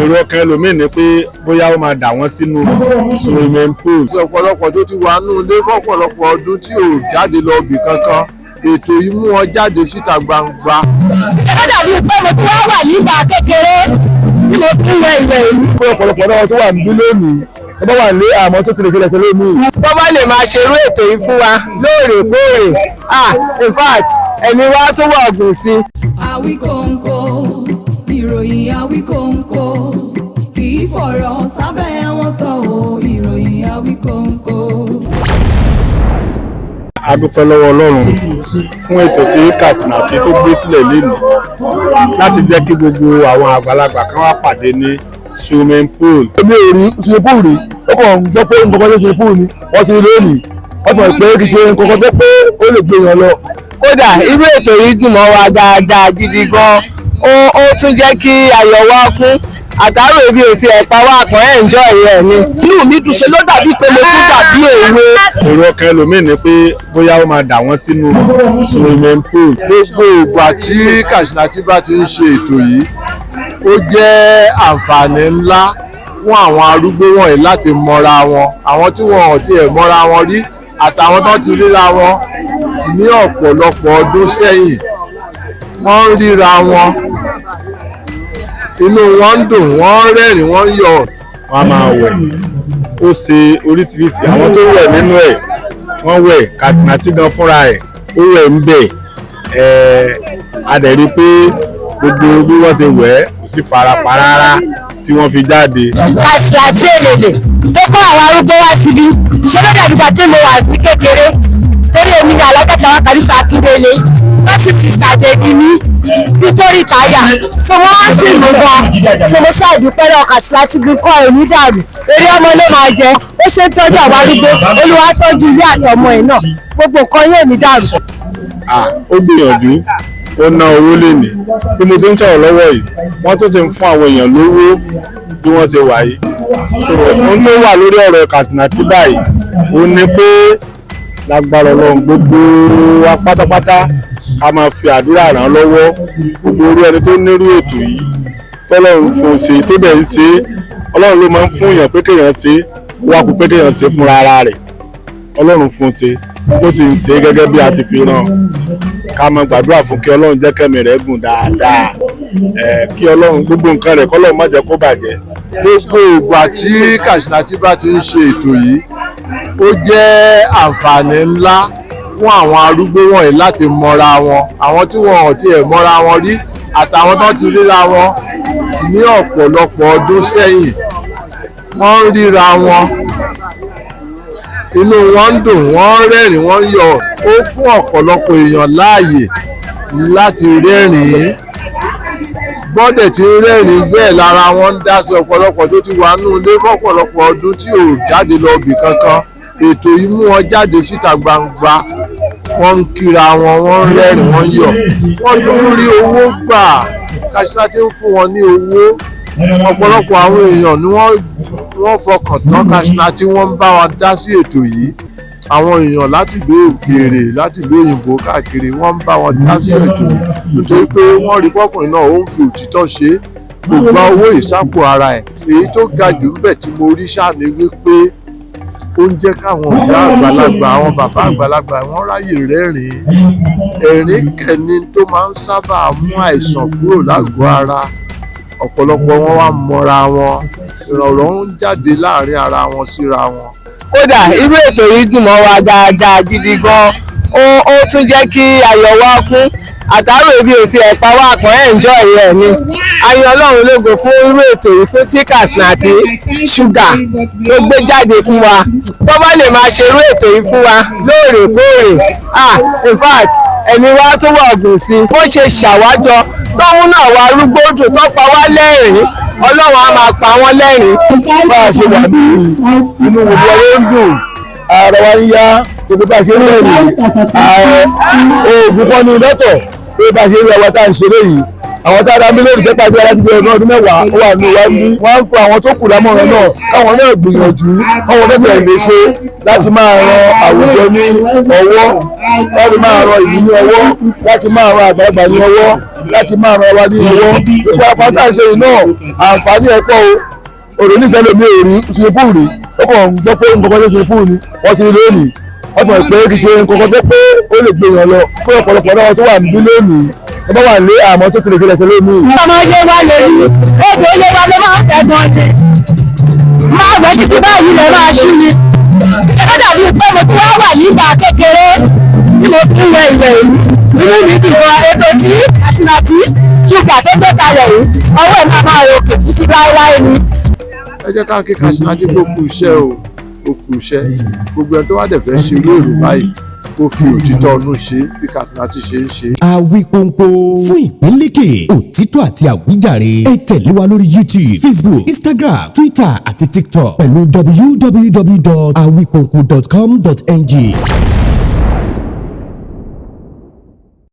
èrò ọkàn ẹlòmíì ni pé bóyá ó máa dà wọ́n sínú swimming pool. ọ̀pọ̀lọpọ̀ tó ti wà nínú ilé fọ́pọ̀lọpọ̀ ọdún tí ò jáde lọ bì kankan ètò yìí mú wọn jáde síta gbangba. ṣé ó dàbí pé mo ti wá wà nígbà kékeré tí mo fi ń wẹ ìwẹ̀ yìí. pé ọ̀pọ̀lọpọ̀ náà tó wà níbí lónìí tó bá wà ní àmọ́ tó ti lè ṣẹlẹ̀ lónìí. tó bá lè máa ṣerú ètò yìí fún wa lóòrèkóòrè in fact ẹ̀mí wa tó wà ọ̀gùn sí. Àwíkọ́nkọ́ ìròyìn Àwíkọ́nkọ́ kì í fọ̀rọ̀ sábẹ́ wọn sọ ọ́ ìròyìn Àwíkọ́nkọ́. A dúpẹ́ lọ́wọ́ Ọlọ́run fún ètò tí Katsina tí tó gbé sílẹ̀ lénìí láti jẹ́ kí gbogbo àwọn àgbàlagbà kan wá pàdé ní swimming pool. èmi ò rí swimming pool rí ó kàn ń gbọ́ pé nǹkan tó swimming pool ni wọ́n ti rí lónìí wọ́n ti mọ̀ pé kì í ṣe nǹkan tó pé ó lè gbé yàn lọ. kódà irú ètò yìí dùn mọ́ wa dáadáa gidi gan ó tún jẹ́ kí ayọ̀ wa kún àtàrò ibi òtí ẹ̀pá wa kan enjoy rẹ̀ ni. inú mi dùn ṣe ló dàbí pé mo tún dàbí èwe. èrò ọkàn ẹlòmíì ni pé bóyá ó máa dà wọ́n sínú swimming pool. gbogbo ìgbà tí Katsina tí bá ti ń ṣe ètò yìí ó jẹ́ àǹfààní ńlá fún àwọn arúgbó wọ̀nyí láti mọra wọn àwọn tí wọn ò tiẹ̀ mọra wọn rí àtàwọn tó ti ríra wọn ní ọ̀pọ̀lọpọ̀ ọdún sẹ́yìn wọ́n ń ríra wọn inú wọn ń dùn wọ́n ń rẹ́rìn wọ́n ń yọ̀. wọ́n á máa wẹ̀ ó ṣe oríṣiríṣi àwọn tó wẹ̀ nínú ẹ̀ wọ́n wẹ̀ Katsina tí gan fúnra ẹ̀ ó wẹ̀ ń bẹ̀ a dẹ̀ rí i pé gbogbo bí wọ́n ti wẹ̀ kò sí farapa rárá tí wọ́n fi jáde. Katsina tí èlèlè tó kọ́ àwọn arúgbó wá síbí ṣé ló dàbí ìgbà tí mo wà ní kékeré torí èmi ní alákẹ́kọ̀ọ́ wa Kàlífà Akíndélé wọ́n sì ti ṣàjèjì ní nítorí táyà tí wọ́n wá sí ìlú gan tí mo ṣàdúpẹ́ lọ́wọ́ Katsina tí gbin kọ́ èmi dàrú eré ọmọ ló máa jẹ ó ṣe ń tọ́jú àwọn arúgbó Olúwa tọ́jú ilé àtọmọ ẹ̀ náà gbogbo nǹkan yóò ní dàrú. ó gbìyànjú ó ná owó lénìí bí mo ti ń sọ̀rọ̀ lọ́wọ́ yìí wọ́n tún ti ń fún àwọn èèyàn lówó bí wọ́n ṣe wà yìí. ohun tó wà lórí ọ̀rọ̀ Katsina tí báyìí ó ní pé lágbára Ọlọ́run gbogbo wa pátápátá ká máa fi àdúrà ràn lọ́wọ́ gbogbo orí ẹni tó nírú ètò yìí tọ́lọ́run fún un ṣe tó dẹ̀ ń ṣe Ọlọ́run ló máa ń fún èèyàn pé kéèyàn ṣe wá kú pé kéèyàn ṣe fúnra ara rẹ̀ Ọlọ́run fún un ṣe ó sì ń ṣe gẹ́gẹ́ bí a ti fi ràn ká máa gbàdúrà fún kí Ọlọ́run jẹ́ kẹ́mi rẹ̀ gùn dáadáa kí Ọlọ́run gbogbo nǹkan rẹ̀ kọ́lọ́run má jẹ́ kó bàjẹ́. gbogbo ìgbà tí Katsina tí bá ti ń ṣe ètò yìí ó jẹ́ àǹfààní ńlá fún àwọn arúgbó wọ̀nyí láti mọra wọn àwọn tí wọn ò tiẹ̀ mọra wọn rí àtàwọn tó ti ríra wọn ní ọ̀pọ̀lọpọ̀ ọdún sẹ́yìn wọ́n ń ríra wọn inú wọn ń dùn wọ́n ń rẹ́rìn wọ́n ń yọ̀ ó fún ọ̀pọ̀lọpọ̀ èèyàn láàyè láti rẹ́rìn bọ́dẹ̀ tí ń rẹ́rìn bẹ́ẹ̀ lára wọn ń dá sí ọ̀pọ̀lọpọ̀ tó ti wà nínú ilé fọ́pọ̀lọpọ̀ ọdún tí ò jáde lọ bì kankan ètò yìí mú wọn jáde síta gbangba wọ́n ń kíra wọn wọ́n ń rẹ́rìn wọ́n ń yọ̀ wọ́n tún ń rí owó gbà Katsina tí ń fún wọn ní owó ọ̀pọ̀lọpọ̀ àwọn èèyàn ni wọ́n fọkàn tán Katsina tí wọ́n ń bá wa dá sí ètò yìí àwọn èèyàn láti ìlú òkèèrè láti ìlú òyìnbó káàkiri wọ́n ń bá wọn dá sí ètò nítorí pé wọ́n rí pọ́kùnrin náà ó ń fi òtítọ́ ṣe kò gba owó ìsápò ara ẹ̀ èyí tó ga jù ń bẹ̀ tí mo rí ṣáà ni wípé ó ń jẹ́ káwọn ọ̀gá àgbàlagbà àwọn bàbá àgbàlagbà wọ́n ráyè rẹ́rìn-ín ẹ̀rín kẹ́ni tó máa ń sábà mú àìsàn kúrò lágọ̀ọ́ ara ọ̀pọ̀lọpọ̀ wọn wá mọ́ra wọn ìrọ̀rùn ń jáde láàrin ara wọn síra wọn. kódà irú ètò yìí dùn mọ́ wa dáadáa gidi gan ó tún jẹ́ kí ayọ̀ wa kún àtàrò ibi òtí ẹ̀pá wa kan enjoy rẹ̀ ni. ayọ̀ Ọlọ́run lógo fún irú ètò yìí fún tí Katsina àti ṣúgà ló gbé jáde fún wa tó bá lè máa ṣerú ètò yìí fún wa lóòrèkóòrè in fact ẹ̀mí wa tó wà ọ̀gùn sí bó ṣe ṣàwájọ tó mú náà wá arúgbó dùn tó pa wá lẹ́rìn-ín Ọlọ́run á máa pa wọ́n lẹ́rìn-ín. bá a ṣe wà ní inú gbogbo ọ̀rẹ́ ń dùn ara wa ń yá gbogbo bá a ṣe ń rẹ́rìn oògùn kan ní lọ́tọ̀ pé bá a ṣe ń rí ọwọ́ tá à ń ṣeré yìí àwọn tá a dá mílíọ̀nù jẹ́ pàṣẹ láti bí ọdún mẹ́wàá ó wà ní iwájú wọ́n á ń fún àwọn tó kù lámọ̀ràn náà káwọn náà gbìyànjú káwọn tó tẹ̀ lè ṣe láti máa ran àwùjọ ní ọwọ́ láti máa ran ìlú ní ọwọ́ láti máa ran àgbàlagbà ní ọwọ́ láti máa ran wa ní ọwọ́ gbogbo apáta ṣe iná àǹfààní ẹ̀ pọ̀ o òrò ní sẹ́lẹ̀ mi ò rí sinipú rí ó kàn ń gbọ́ pé nǹkan tó sinipú ni wọ́n ti rí lónìí wọ́n mọ̀ pé kì í ṣe nǹkan tó pé ó lè gbé yàn lọ kó ọ̀pọ̀lọpọ̀ náà tó wà níbí lónìí wọ́n bá wà lé àmọ́ tó ti lè ṣẹlẹ̀ lónìí. ọmọ ilé wa lè rí odò ilé wa ló máa ń tẹ̀gbọ́n ni máa wẹ̀ títí báyìí lè máa ṣú ni ṣẹ́fẹ́ dàbí pé mo ti wá wà nígbà kékeré tí mo fi ń wẹ ìwẹ̀ yìí inú mi dùn gan ètò tí àtìmátì ṣùgbà tó gbé kalẹ̀ yìí ọwọ́ ẹ̀ máa ròkè títí láéláé ni. ẹ jẹ́ ká kí Kaṣínátì kó kú iṣẹ́ o ó kú iṣẹ́ gbogbo ẹni tó wá dẹ̀ fẹ́ ṣe irú èrò báyìí kó fi òtítọ́ ọnú ṣe bí Kaṣínátì ṣe ń ṣe. Àwíkóńkó fún ìpínlẹ̀kè òtítọ́ àti àwíjàre ẹ tẹ̀lé wa lórí YouTube, Facebook, Instagram, Twitter àti TikTok pẹ̀lú www.awikonko.com.ng.